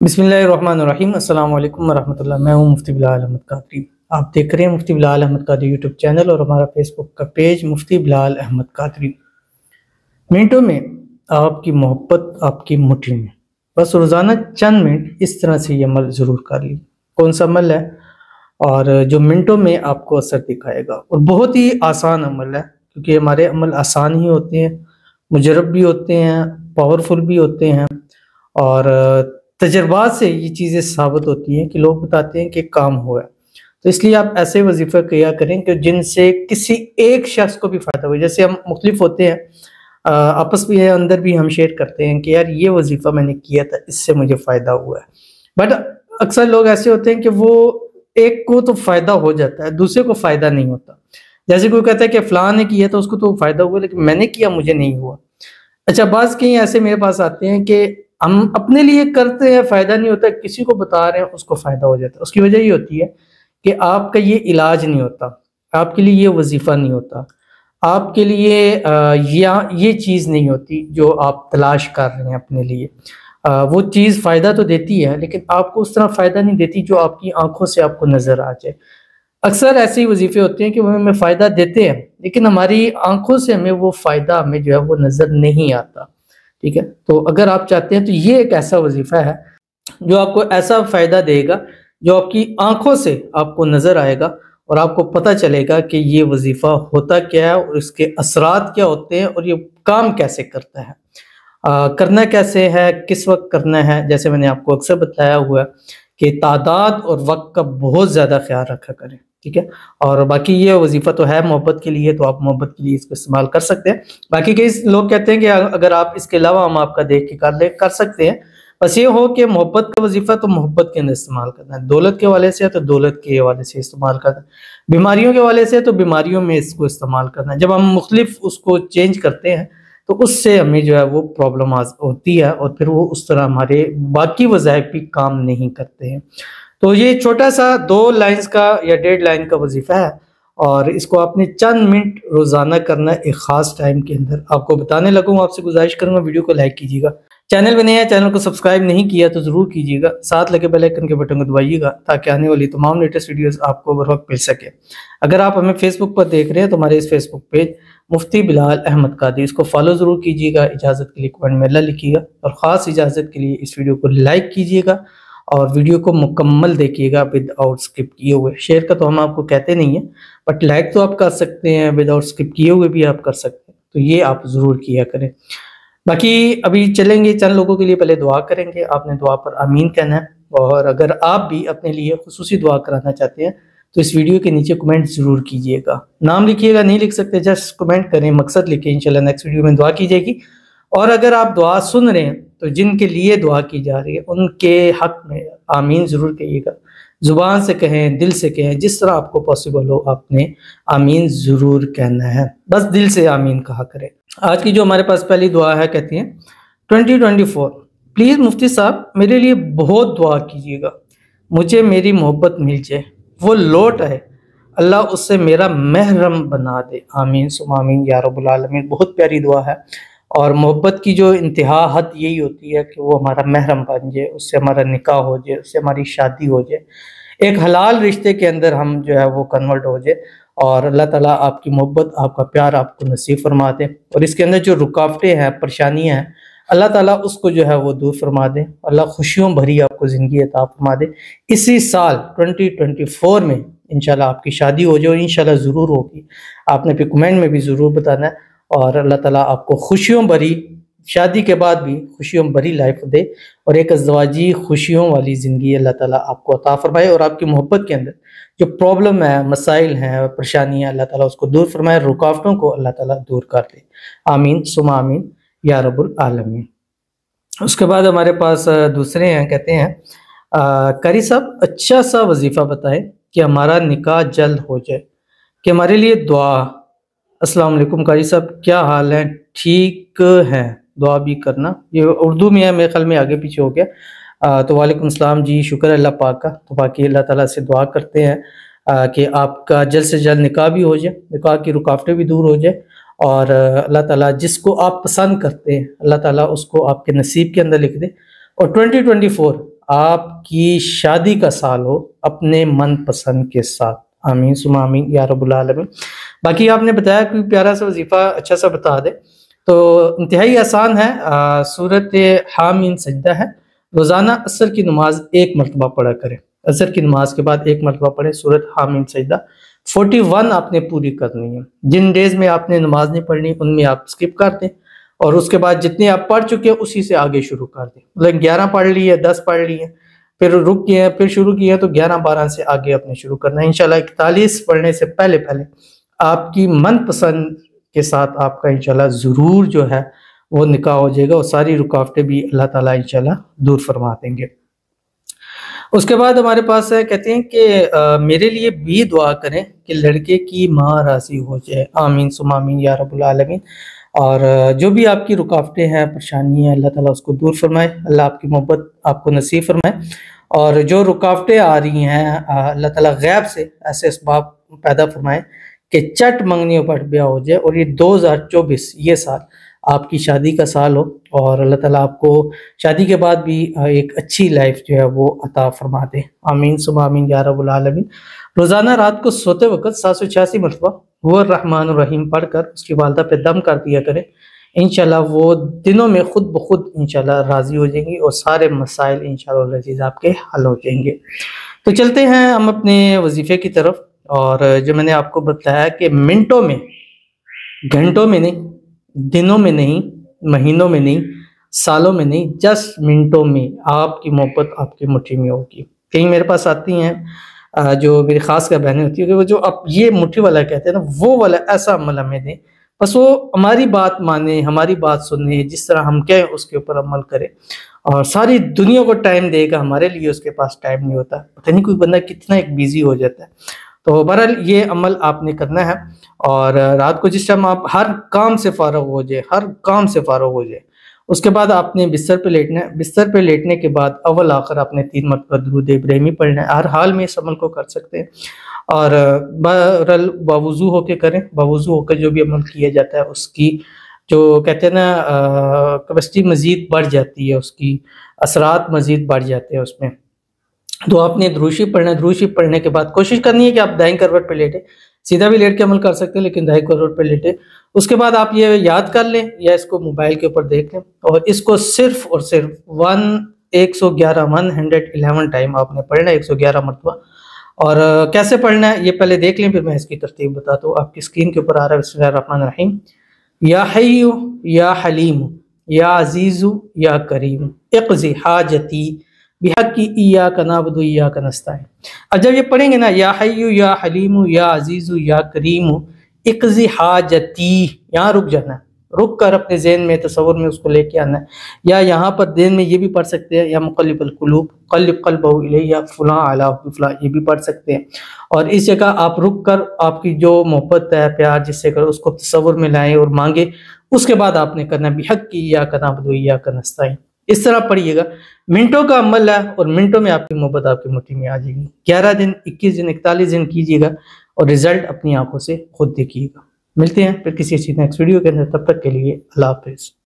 बिस्मिल्लाहिर्रहमानिर्रहीम अस्सलाम वालेकुम वरहमतुल्लाह। मैं हूं मुफ्ती बिलाल अहमद कादरी। आप देख रहे हैं मुफ्ती बिलाल अहमद कादरी यूट्यूब चैनल और हमारा फेसबुक का पेज मुफ्ती बिलाल अहमद कादरी। मिनटों में आपकी मोहब्बत आपकी मुट्ठी में। बस रोज़ाना चंद मिनट इस तरह से ये अमल ज़रूर कर ली। कौन सा अमल है और जो मिनटों में आपको असर दिखाएगा, और बहुत ही आसान अमल है क्योंकि हमारे अमल आसान ही होते हैं, मुजरब भी होते हैं, पावरफुल भी होते हैं और तजर्बात से ये चीज़ें साबित होती हैं कि लोग बताते हैं कि काम हुआ है। तो इसलिए आप ऐसे वजीफ़े किया करें कि जिनसे किसी एक शख्स को भी फ़ायदा हो। जैसे हम मुख्तलिफ होते हैं, आपस में अंदर भी हम शेयर करते हैं कि यार ये वजीफ़ा मैंने किया था, इससे मुझे फ़ायदा हुआ है। बट अक्सर लोग ऐसे होते हैं कि वो एक को तो फ़ायदा हो जाता है, दूसरे को फ़ायदा नहीं होता। जैसे कोई कहता है कि फ़लाँ ने किया तो उसको तो फ़ायदा हुआ, लेकिन मैंने किया मुझे नहीं हुआ। अच्छा, बाज़ कहीं ऐसे मेरे पास आते हैं कि हम अपने लिए करते हैं, फ़ायदा नहीं होता, किसी को बता रहे हैं उसको फ़ायदा हो जाता है। उसकी वजह ये होती है कि आपका ये इलाज नहीं होता, आपके लिए ये वजीफ़ा नहीं होता, आपके लिए या ये चीज़ नहीं होती जो आप तलाश कर रहे हैं अपने लिए। वो चीज़ फ़ायदा तो देती है लेकिन आपको उस तरह फ़ायदा नहीं देती जो आपकी आँखों से आपको नज़र आ जाए। अक्सर ऐसे ही वजीफ़े होते हैं कि वो हमें फ़ायदा देते हैं लेकिन हमारी आँखों से हमें वो फ़ायदा हमें जो है वो नज़र नहीं आता। ठीक है? तो अगर आप चाहते हैं तो ये एक ऐसा वजीफ़ा है जो आपको ऐसा फ़ायदा देगा जो आपकी आँखों से आपको नज़र आएगा और आपको पता चलेगा कि ये वजीफ़ा होता क्या है और इसके असरात क्या होते हैं और ये काम कैसे करता है। करना कैसे है, किस वक़्त करना है, जैसे मैंने आपको अक्सर बताया हुआ है कि तादाद और वक़्त का बहुत ज़्यादा ख़्याल रखा करें। ठीक है? और बाकी ये वजीफ़ा तो है मोहब्बत के लिए, तो आप मोहब्बत के लिए इसको इस्तेमाल कर सकते हैं। बाकी कई लोग कहते हैं कि अगर आप इसके अलावा हम आपका देख के कर सकते हैं। बस ये हो कि मोहब्बत का वजीफ़ा तो मोहब्बत के अंदर इस्तेमाल करना है, दौलत के हवाले से है तो दौलत के हवाले से इस्तेमाल करना है, बीमारियों के हवाले से है तो बीमारियों में इसको इस्तेमाल करना है। जब हम मुख्तलिफ उसको चेंज करते हैं तो उससे हमें जो है वो प्रॉब्लम होती है और फिर वो उस तरह हमारे बाकी वज़ाइफ भी काम नहीं करते हैं। तो ये छोटा सा 2 लाइन्स का या 1.5 लाइन का वजीफ़ा है और इसको आपने चंद मिनट रोज़ाना करना है एक ख़ास टाइम के अंदर। आपको बताने लगूँ, आपसे गुज़ारिश करूँगा वीडियो को लाइक कीजिएगा। चैनल में नए हैं, चैनल को सब्सक्राइब नहीं किया तो ज़रूर कीजिएगा। साथ लगे बेल आइकन के बटन को दबाइएगा ताकि आने वाली तमाम लेटेस्ट वीडियोज़ आपको बर वक्त मिल सके। अगर आप हमें फेसबुक पर देख रहे हैं तो हमारे इस फेसबुक पेज मुफ्ती बिलाल अहमद कादरी, इसको फॉलो ज़रूर कीजिएगा। इजाज़त के लिए कमेंट में अल्लाह लिखिएगा और ख़ास इजाज़त के लिए इस वीडियो को लाइक कीजिएगा और वीडियो को मुकम्मल देखिएगा विदाउट स्किप किए हुए। शेयर का तो हम आपको कहते नहीं हैं, बट लाइक तो आप कर सकते हैं, विदाउट स्किप किए हुए भी आप कर सकते हैं, तो ये आप ज़रूर किया करें। बाकी अभी चलेंगे, चंद लोगों के लिए पहले दुआ करेंगे। आपने दुआ पर आमीन कहना है और अगर आप भी अपने लिए खुसूसी दुआ कराना चाहते हैं तो इस वीडियो के नीचे कमेंट ज़रूर कीजिएगा। नाम लिखिएगा, नहीं लिख सकते जस्ट कमेंट करें, मकसद लिखें, इंशाल्लाह नेक्स्ट वीडियो में दुआ की जाएगी। और अगर आप दुआ सुन रहे हैं तो जिनके लिए दुआ की जा रही है उनके हक में आमीन ज़रूर कहिएगा। ज़ुबान से कहें, दिल से कहें, जिस तरह आपको पॉसिबल हो आपने आमीन ज़रूर कहना है। बस दिल से आमीन कहा करें। आज की जो हमारे पास पहली दुआ है, कहती हैं 2024 प्लीज़ मुफ्ती साहब मेरे लिए बहुत दुआ कीजिएगा, मुझे मेरी मोहब्बत मिल जाए, वो लौट आए, अल्लाह उससे मेरा महरम बना दे, आमीन सुम्मा आमीन या रब्बुल आलमीन। बहुत प्यारी दुआ है और मोहब्बत की जो इंतहा हद यही होती है कि वो हमारा महरम बन जाए, उससे हमारा निकाह हो जाए, उससे हमारी शादी हो जाए, एक हलाल रिश्ते के अंदर हम जो है वो कन्वर्ट हो जाए और अल्लाह ताला आपकी मोहब्बत, आपका प्यार आपको नसीब फरमा दे और इसके अंदर जो रुकावटें हैं, परेशानियां हैं, अल्लाह ताला उसको जो है वो दूर फरमा दे। अल्लाह खुशियों भरी आपको ज़िंदगी अता फरमा दे। इसी साल 2024 में इंशाल्लाह आपकी शादी हो जाए, इंशाल्लाह ज़रूर होगी। आपने फिर कमेंट में भी ज़रूर बताना है और अल्लाह ताला आपको खुशियों भरी, शादी के बाद भी खुशियों भरी लाइफ दे और एक अज़वाजी खुशियों वाली ज़िंदगी अल्लाह ताला आपको अता फरमाए और आपकी मोहब्बत के अंदर जो प्रॉब्लम है, मसाइल हैं, परेशानियाँ, अल्लाह ताला उसको दूर फरमाए, रुकावटों को अल्लाह ताला दूर कर दे, आमीन सुम्मा आमीन या रब्बुल आलमीन। उसके बाद हमारे पास दूसरे हैं, कहते हैं कारी साहब अच्छा सा वजीफ़ा बताएं कि हमारा निकाह जल्द हो जाए, कि हमारे लिए दुआ। अस्सलाम वालेकुम कारी साहब, क्या हाल है? ठीक है, दुआ भी करना। ये उर्दू में है, मेरे ख्याल में आगे पीछे हो गया। तो वालेकुम सलाम जी, शुक्र अल्लाह पाक का। तो बाकी अल्लाह ताला से दुआ करते हैं कि आपका जल्द से जल्द निकाह भी हो जाए, निकाह की रुकावटें भी दूर हो जाए और अल्लाह ताला जिसको आप पसंद करते हैं अल्लाह ताला उसको आपके नसीब के अंदर लिख दे और 2024 आपकी शादी का साल हो अपने मनपसंद के साथ। आमीन सुमा आमीन या रब्बुल आलमीन। बाकी आपने बताया कोई प्यारा सा वजीफ़ा अच्छा सा बता दे, तो इंतहाई आसान है। सूरत हामीन सजदा है, रोज़ाना असर की नमाज एक मरतबा पढ़ा करें। असर की नमाज के बाद एक मरतबा पढ़े सूरत हामीन सजदा। 41 आपने पूरी करनी है। जिन डेज में आपने नमाज नहीं पढ़नी उनमें आप स्किप कर दें, और उसके बाद जितनी आप पढ़ चुके हैं उसी से आगे शुरू कर दें। मतलब 11 पढ़ ली है, 10 पढ़ ली है, फिर रुक गए हैं, फिर शुरू किया, तो 11-12 से आगे अपने शुरू करना है। इंशाल्लाह 41 पढ़ने से पहले पहले आपकी मनपसंद के साथ आपका इंशाल्लाह ज़रूर जो है वो निकाह हो जाएगा, और सारी रुकावटें भी अल्लाह ताला इंशाल्लाह दूर फरमा देंगे। उसके बाद हमारे पास है, कहते हैं कि मेरे लिए भी दुआ करें कि लड़के की माँ राज़ी हो जाए। आमीन सुमा आमीन या रब्बुल आलमीन। और जो भी आपकी रुकावटें हैं, परेशानी है, अल्लाह ताला उसको दूर फरमाए, अल्लाह आपकी मोहब्बत आपको नसीब फरमाए। और जो रुकावटें आ रही हैं, अल्लाह ताला गैब से ऐसे असबाब पैदा फरमाए कि चट मंगनी पर ब्याह हो जाए, और ये 2024 ये साल आपकी शादी का साल हो, और अल्लाह ताला आपको शादी के बाद भी एक अच्छी लाइफ जो है वो अता फरमा दे। आमीन सुमा आमीन या रब्बुल आलमीन। रोज़ाना रात को सोते वक्त 786 मरतबा हुवा रहमान रहीम पढ़कर उसकी वालदा पे दम कर दिया करें। इंशाल्लाह वो दिनों में खुद ब खुद इंशाल्लाह राज़ी हो जाएंगी, और सारे मसाइल इंशाल्लाह अज़ीज़ आपके हल हो जाएंगे। तो चलते हैं हम अपने वजीफ़े की तरफ। और जो मैंने आपको बताया कि मिनटों में, घंटों में नहीं, दिनों में नहीं, महीनों में नहीं, सालों में नहीं, जस्ट मिनटों में आपकी मोहब्बत आपकी मुट्ठी में होगी। कहीं मेरे पास आती हैं जो मेरी खास कर बहनें होती है कि वो जो आप ये मुट्ठी वाला कहते हैं ना, वो वाला ऐसा अमल हमें दें, बस वो हमारी बात माने, हमारी बात सुने, जिस तरह हम कहें उसके ऊपर अमल करे। और सारी दुनिया को टाइम देगा, हमारे लिए उसके पास टाइम नहीं होता। पता नहीं कोई बंदा कितना एक बिजी हो जाता है। तो बहरहाल ये अमल आपने करना है। और रात को जिस टाइम आप हर काम से फारग हो जाए, हर काम से फारग हो जाए, उसके बाद आपने बिस्तर पे लेटना है। बिस्तर पे लेटने के बाद अव्वल आखिर आपने 3 मरतबा दुरूद इब्राहिमी पढ़ना है। हर हाल में इस अमल को कर सकते हैं। और बहरहाल बावुज़ू होके करें। बावुज़ू होकर जो भी अमल किया जाता है उसकी जो कहते हैं ना कैपेसिटी मज़ीद बढ़ जाती है, उसकी असरात मज़ीद बढ़ जाते हैं उसमें। तो आपने दुरूद शरीफ पढ़ना है। दुरूद शरीफ पढ़ने के बाद कोशिश करनी है कि आप दाएं करवट पे लेटे, सीधा भी लेट के अमल कर सकते हैं लेकिन दाएं करवट पे लेटे। उसके बाद आप ये याद कर लें या इसको मोबाइल के ऊपर देख लें, और इसको सिर्फ और सिर्फ 111 टाइम आपने पढ़ना है, 111 मरतबा। और कैसे पढ़ना है ये पहले देख लें, फिर मैं इसकी तरतीब बताता हूँ। आपकी स्क्रीन के ऊपर आ रहा है बिस्मिल्लाहिर्रहमानिर्रहीम। या हय्यु या हलीम या अजीज़ु या करीम इक़ज़ी हाजती बिहक़्क़ि इय्याका नअबुदु व इय्याका नस्तईन। अब जब ये पढ़ेंगे ना, या हय्यु या हलीमु या अजीज़ु या करीमु इक़ज़ी हाजती, यहाँ रुक जाना है, रुक कर अपने ज़हन में तसव्वुर में उसको लेके आना है। या यहाँ पर ज़हन में ये भी पढ़ सकते हैं, या मुक़ल्लिबल क़ुलूब क़ल्लिब क़ल्बहु इलैया फ़ुलां अला फ़ुलां, ये भी पढ़ सकते हैं। और इस जगह आप रुक कर आपकी जो मोहब्बत है, प्यार जिससे करो, उसको तसव्वुर में लाएं और मांगे। उसके बाद आपने करना बिहक़्क़ि इय्याका नअबुदु व इय्याका नस्तईन। इस तरह पढ़िएगा। मिनटों का अमल है, और मिनटों में आपकी मोहब्बत आपकी मुट्ठी में आ जाएगी। 11 दिन, 21 दिन, 41 दिन कीजिएगा, और रिजल्ट अपनी आंखों से खुद देखिएगा। मिलते हैं फिर किसी अच्छी नेक्स्ट वीडियो के अंदर। तब तक के लिए अल्लाह हाफ़िज़।